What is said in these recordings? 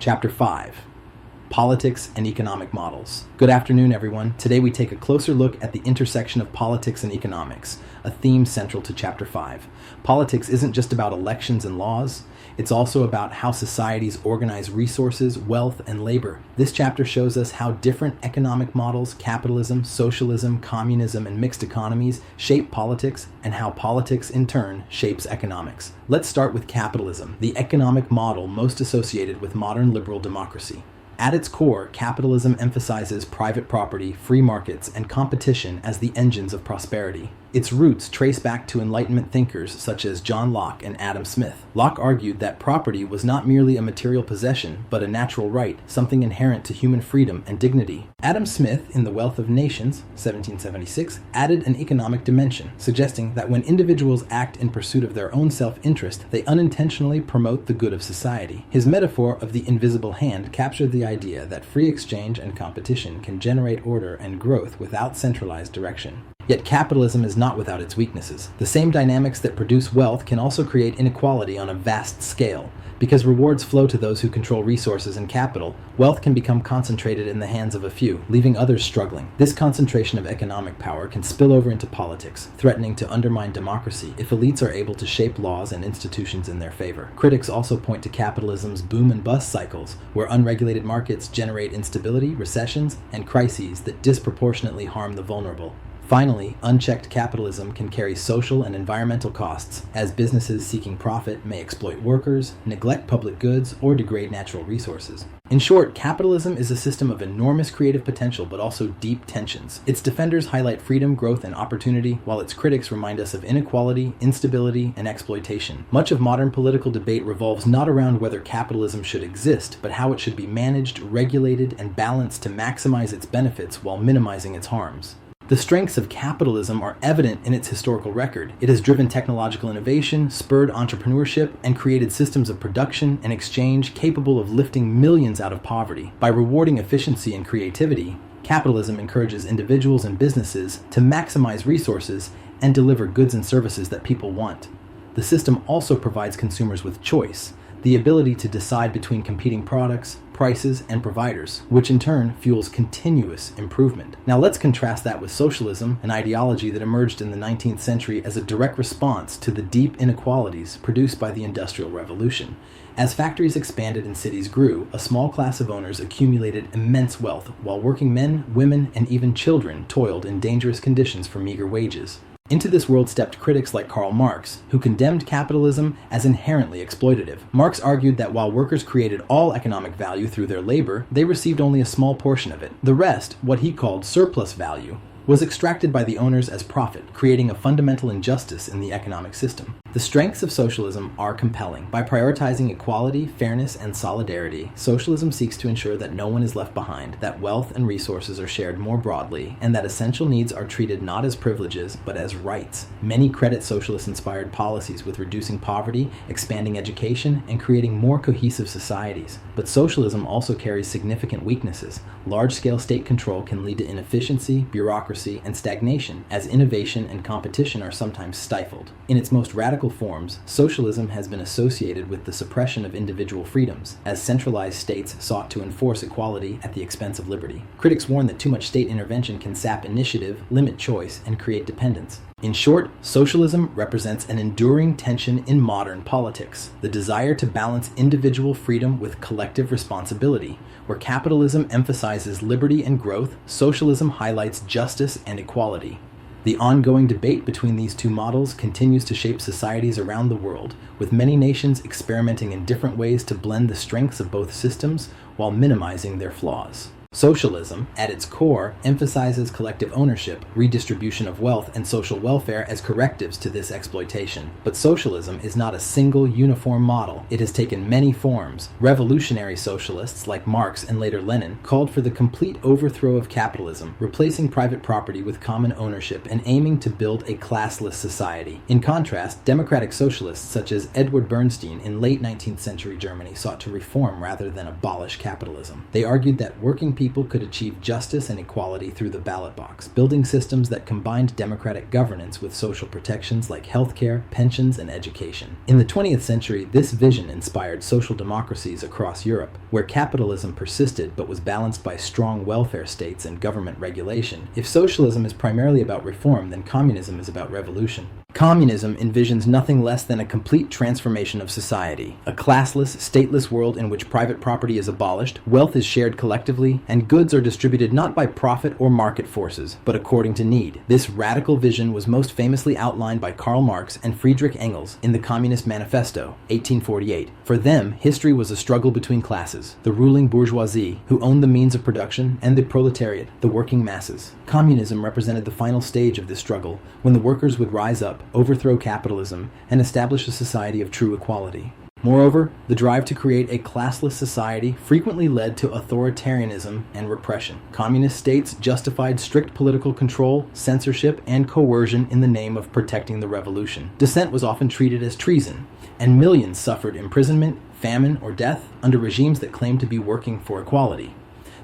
Chapter 5. Politics and Economic Models. Good afternoon, everyone. Today we take a closer look at the intersection of politics and economics, a theme central to Chapter 5. Politics isn't just about elections and laws, it's also about how societies organize resources, wealth, and labor. This chapter shows us how different economic models, capitalism, socialism, communism, and mixed economies shape politics, and how politics, in turn, shapes economics. Let's start with capitalism, the economic model most associated with modern liberal democracy. At its core, capitalism emphasizes private property, free markets, and competition as the engines of prosperity. Its roots trace back to Enlightenment thinkers such as John Locke and Adam Smith. Locke argued that property was not merely a material possession, but a natural right, something inherent to human freedom and dignity. Adam Smith, in The Wealth of Nations, 1776, added an economic dimension, suggesting that when individuals act in pursuit of their own self-interest, they unintentionally promote the good of society. His metaphor of the invisible hand captured the idea that free exchange and competition can generate order and growth without centralized direction. Yet capitalism is not without its weaknesses. The same dynamics that produce wealth can also create inequality on a vast scale. Because rewards flow to those who control resources and capital, wealth can become concentrated in the hands of a few, leaving others struggling. This concentration of economic power can spill over into politics, threatening to undermine democracy if elites are able to shape laws and institutions in their favor. Critics also point to capitalism's boom and bust cycles, where unregulated markets generate instability, recessions, and crises that disproportionately harm the vulnerable. Finally, unchecked capitalism can carry social and environmental costs, as businesses seeking profit may exploit workers, neglect public goods, or degrade natural resources. In short, capitalism is a system of enormous creative potential but also deep tensions. Its defenders highlight freedom, growth, and opportunity, while its critics remind us of inequality, instability, and exploitation. Much of modern political debate revolves not around whether capitalism should exist, but how it should be managed, regulated, and balanced to maximize its benefits while minimizing its harms. The strengths of capitalism are evident in its historical record. It has driven technological innovation, spurred entrepreneurship, and created systems of production and exchange capable of lifting millions out of poverty. By rewarding efficiency and creativity, capitalism encourages individuals and businesses to maximize resources and deliver goods and services that people want. The system also provides consumers with choice, the ability to decide between competing products, prices, and providers, which in turn fuels continuous improvement. Now let's contrast that with socialism, an ideology that emerged in the 19th century as a direct response to the deep inequalities produced by the Industrial Revolution. As factories expanded and cities grew, a small class of owners accumulated immense wealth, while working men, women, and even children toiled in dangerous conditions for meager wages. Into this world stepped critics like Karl Marx, who condemned capitalism as inherently exploitative. Marx argued that while workers created all economic value through their labor, they received only a small portion of it. The rest, what he called surplus value, was extracted by the owners as profit, creating a fundamental injustice in the economic system. The strengths of socialism are compelling. By prioritizing equality, fairness, and solidarity, socialism seeks to ensure that no one is left behind, that wealth and resources are shared more broadly, and that essential needs are treated not as privileges, but as rights. Many credit socialist-inspired policies with reducing poverty, expanding education, and creating more cohesive societies. But socialism also carries significant weaknesses. Large-scale state control can lead to inefficiency, bureaucracy, and stagnation, as innovation and competition are sometimes stifled. In its most radical forms, socialism has been associated with the suppression of individual freedoms, as centralized states sought to enforce equality at the expense of liberty. Critics warn that too much state intervention can sap initiative, limit choice, and create dependence. In short, socialism represents an enduring tension in modern politics, the desire to balance individual freedom with collective responsibility. Where capitalism emphasizes liberty and growth, socialism highlights justice and equality. The ongoing debate between these two models continues to shape societies around the world, with many nations experimenting in different ways to blend the strengths of both systems while minimizing their flaws. Socialism, at its core, emphasizes collective ownership, redistribution of wealth, and social welfare as correctives to this exploitation. But socialism is not a single, uniform model. It has taken many forms. Revolutionary socialists, like Marx and later Lenin, called for the complete overthrow of capitalism, replacing private property with common ownership and aiming to build a classless society. In contrast, democratic socialists such as Edward Bernstein in late 19th century Germany sought to reform rather than abolish capitalism. They argued that working people people could achieve justice and equality through the ballot box, building systems that combined democratic governance with social protections like healthcare, pensions, and education. In the 20th century, this vision inspired social democracies across Europe, where capitalism persisted but was balanced by strong welfare states and government regulation. If socialism is primarily about reform, then communism is about revolution. Communism envisions nothing less than a complete transformation of society, a classless, stateless world in which private property is abolished, wealth is shared collectively, and goods are distributed not by profit or market forces, but according to need. This radical vision was most famously outlined by Karl Marx and Friedrich Engels in the Communist Manifesto, 1848. For them, history was a struggle between classes, the ruling bourgeoisie, who owned the means of production, and the proletariat, the working masses. Communism represented the final stage of this struggle, when the workers would rise up, overthrow capitalism, and establish a society of true equality. Moreover, the drive to create a classless society frequently led to authoritarianism and repression. Communist states justified strict political control, censorship, and coercion in the name of protecting the revolution. Dissent was often treated as treason, and millions suffered imprisonment, famine, or death under regimes that claimed to be working for equality.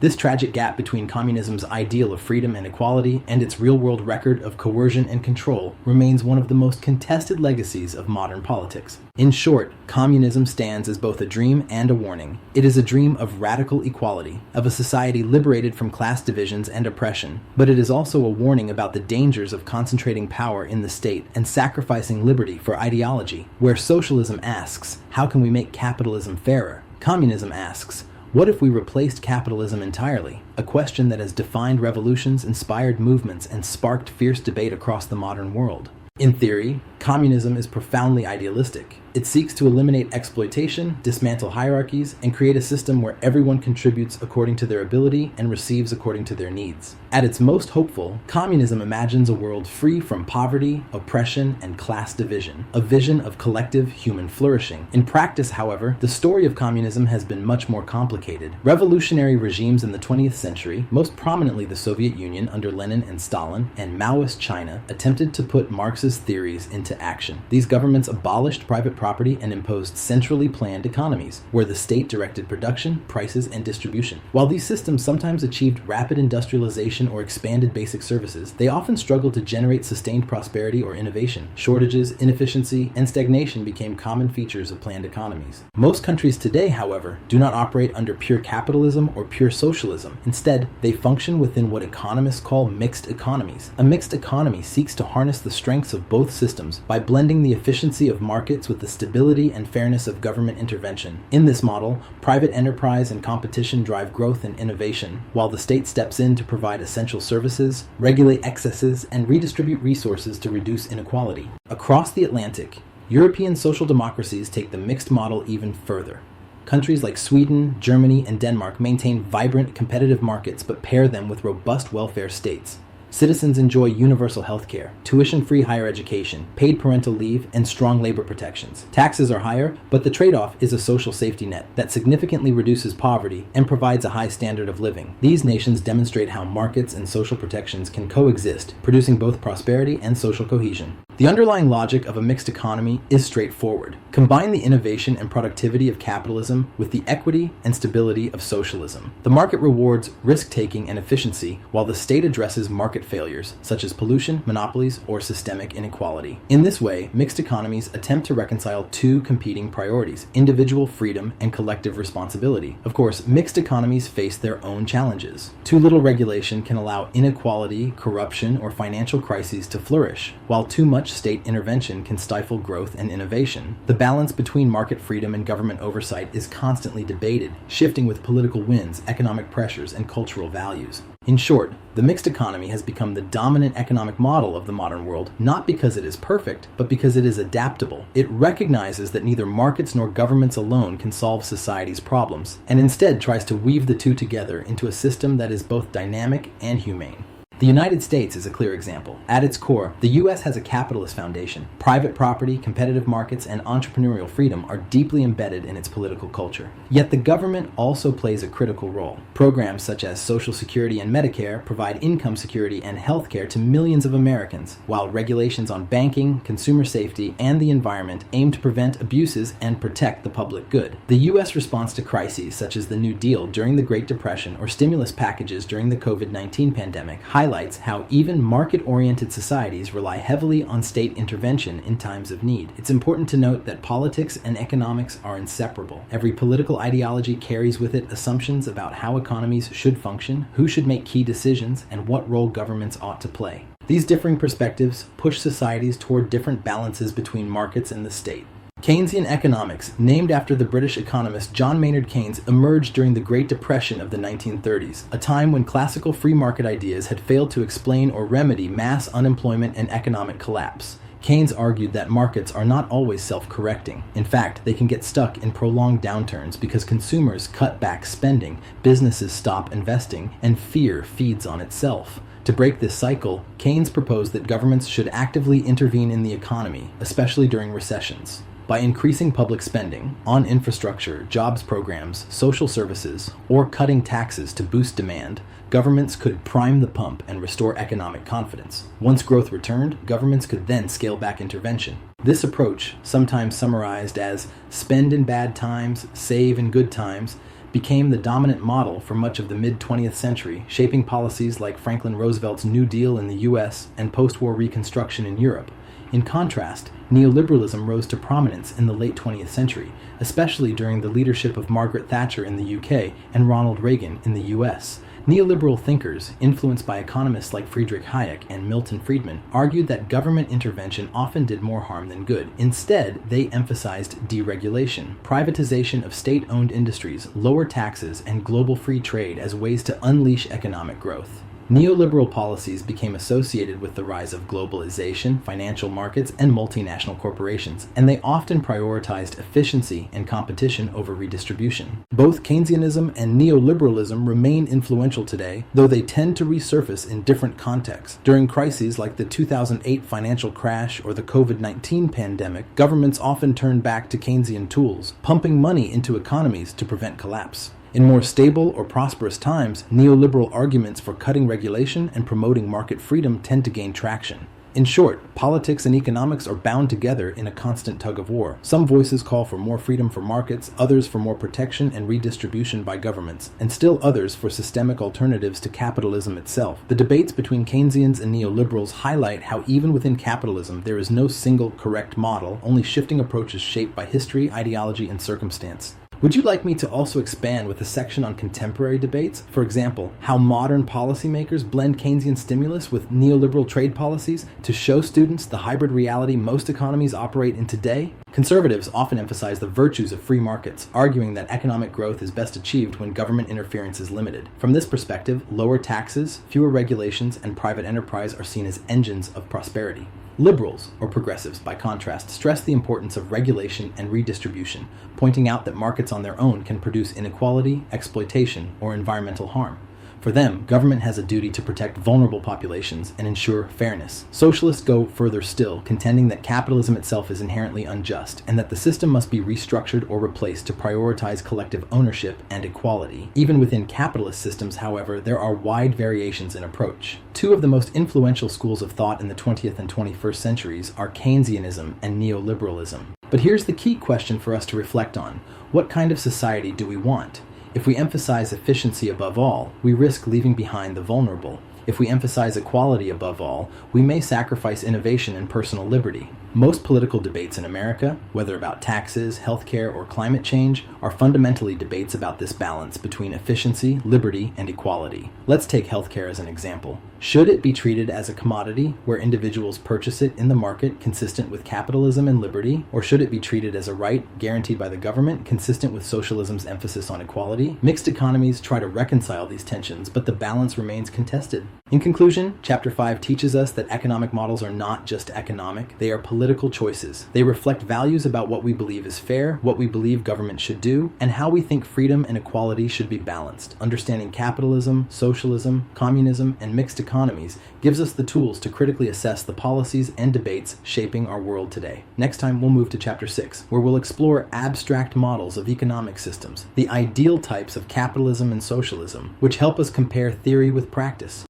This tragic gap between communism's ideal of freedom and equality and its real-world record of coercion and control remains one of the most contested legacies of modern politics. In short, communism stands as both a dream and a warning. It is a dream of radical equality, of a society liberated from class divisions and oppression, but it is also a warning about the dangers of concentrating power in the state and sacrificing liberty for ideology. Where socialism asks, how can we make capitalism fairer? Communism asks, what if we replaced capitalism entirely? A question that has defined revolutions, inspired movements, and sparked fierce debate across the modern world. In theory, communism is profoundly idealistic. It seeks to eliminate exploitation, dismantle hierarchies, and create a system where everyone contributes according to their ability and receives according to their needs. At its most hopeful, communism imagines a world free from poverty, oppression, and class division, a vision of collective human flourishing. In practice, however, the story of communism has been much more complicated. Revolutionary regimes in the 20th century, most prominently the Soviet Union under Lenin and Stalin, and Maoist China, attempted to put Marxist theories into action. These governments abolished private property and imposed centrally planned economies, where the state directed production, prices, and distribution. While these systems sometimes achieved rapid industrialization or expanded basic services, they often struggled to generate sustained prosperity or innovation. Shortages, inefficiency, and stagnation became common features of planned economies. Most countries today, however, do not operate under pure capitalism or pure socialism. Instead, they function within what economists call mixed economies. A mixed economy seeks to harness the strengths of both systems by blending the efficiency of markets with the stability and fairness of government intervention. In this model, private enterprise and competition drive growth and innovation, while the state steps in to provide essential services, regulate excesses, and redistribute resources to reduce inequality. Across the Atlantic, European social democracies take the mixed model even further. Countries like Sweden, Germany, and Denmark maintain vibrant, competitive markets but pair them with robust welfare states. Citizens enjoy universal health care, tuition-free higher education, paid parental leave, and strong labor protections. Taxes are higher, but the trade-off is a social safety net that significantly reduces poverty and provides a high standard of living. These nations demonstrate how markets and social protections can coexist, producing both prosperity and social cohesion. The underlying logic of a mixed economy is straightforward. Combine the innovation and productivity of capitalism with the equity and stability of socialism. The market rewards risk-taking and efficiency, while the state addresses market failures, such as pollution, monopolies, or systemic inequality. In this way, mixed economies attempt to reconcile two competing priorities: individual freedom and collective responsibility. Of course, mixed economies face their own challenges. Too little regulation can allow inequality, corruption, or financial crises to flourish, while too much state intervention can stifle growth and innovation. The balance between market freedom and government oversight is constantly debated, shifting with political winds, economic pressures, and cultural values. In short, the mixed economy has become the dominant economic model of the modern world, not because it is perfect, but because it is adaptable. It recognizes that neither markets nor governments alone can solve society's problems, and instead tries to weave the two together into a system that is both dynamic and humane. The United States is a clear example. At its core, the U.S. has a capitalist foundation. Private property, competitive markets, and entrepreneurial freedom are deeply embedded in its political culture. Yet the government also plays a critical role. Programs such as Social Security and Medicare provide income security and health care to millions of Americans, while regulations on banking, consumer safety, and the environment aim to prevent abuses and protect the public good. The U.S. response to crises such as the New Deal during the Great Depression or stimulus packages during the COVID-19 pandemic highlights how even market-oriented societies rely heavily on state intervention in times of need. It's important to note that politics and economics are inseparable. Every political ideology carries with it assumptions about how economies should function, who should make key decisions, and what role governments ought to play. These differing perspectives push societies toward different balances between markets and the state. Keynesian economics, named after the British economist John Maynard Keynes, emerged during the Great Depression of the 1930s, a time when classical free market ideas had failed to explain or remedy mass unemployment and economic collapse. Keynes argued that markets are not always self-correcting. In fact, they can get stuck in prolonged downturns because consumers cut back spending, businesses stop investing, and fear feeds on itself. To break this cycle, Keynes proposed that governments should actively intervene in the economy, especially during recessions. By increasing public spending on infrastructure, jobs programs, social services, or cutting taxes to boost demand, governments could prime the pump and restore economic confidence. Once growth returned, governments could then scale back intervention. This approach, sometimes summarized as spend in bad times, save in good times, became the dominant model for much of the mid-20th century, shaping policies like Franklin Roosevelt's New Deal in the US and post-war Reconstruction in Europe. In contrast, neoliberalism rose to prominence in the late 20th century, especially during the leadership of Margaret Thatcher in the UK and Ronald Reagan in the US. Neoliberal thinkers, influenced by economists like Friedrich Hayek and Milton Friedman, argued that government intervention often did more harm than good. Instead, they emphasized deregulation, privatization of state-owned industries, lower taxes, and global free trade as ways to unleash economic growth. Neoliberal policies became associated with the rise of globalization, financial markets, and multinational corporations, and they often prioritized efficiency and competition over redistribution. Both Keynesianism and neoliberalism remain influential today, though they tend to resurface in different contexts. During crises like the 2008 financial crash or the COVID-19 pandemic, governments often turn back to Keynesian tools, pumping money into economies to prevent collapse. In more stable or prosperous times, neoliberal arguments for cutting regulation and promoting market freedom tend to gain traction. In short, politics and economics are bound together in a constant tug-of-war. Some voices call for more freedom for markets, others for more protection and redistribution by governments, and still others for systemic alternatives to capitalism itself. The debates between Keynesians and neoliberals highlight how even within capitalism there is no single correct model, only shifting approaches shaped by history, ideology, and circumstance. Would you like me to also expand with a section on contemporary debates? For example, how modern policymakers blend Keynesian stimulus with neoliberal trade policies to show students the hybrid reality most economies operate in today? Conservatives often emphasize the virtues of free markets, arguing that economic growth is best achieved when government interference is limited. From this perspective, lower taxes, fewer regulations, and private enterprise are seen as engines of prosperity. Liberals, or progressives by contrast, stress the importance of regulation and redistribution, pointing out that markets on their own can produce inequality, exploitation, or environmental harm. For them, government has a duty to protect vulnerable populations and ensure fairness. Socialists go further still, contending that capitalism itself is inherently unjust, and that the system must be restructured or replaced to prioritize collective ownership and equality. Even within capitalist systems, however, there are wide variations in approach. Two of the most influential schools of thought in the 20th and 21st centuries are Keynesianism and neoliberalism. But here's the key question for us to reflect on. What kind of society do we want? If we emphasize efficiency above all, we risk leaving behind the vulnerable. If we emphasize equality above all, we may sacrifice innovation and personal liberty. Most political debates in America, whether about taxes, healthcare, or climate change, are fundamentally debates about this balance between efficiency, liberty, and equality. Let's take healthcare as an example. Should it be treated as a commodity where individuals purchase it in the market consistent with capitalism and liberty, or should it be treated as a right guaranteed by the government consistent with socialism's emphasis on equality? Mixed economies try to reconcile these tensions, but the balance remains contested. In conclusion, Chapter 5 teaches us that economic models are not just economic, they are political political choices. They reflect values about what we believe is fair, what we believe government should do, and how we think freedom and equality should be balanced. Understanding capitalism, socialism, communism, and mixed economies gives us the tools to critically assess the policies and debates shaping our world today. Next time, we'll move to Chapter 6, where we'll explore abstract models of economic systems, the ideal types of capitalism and socialism, which help us compare theory with practice.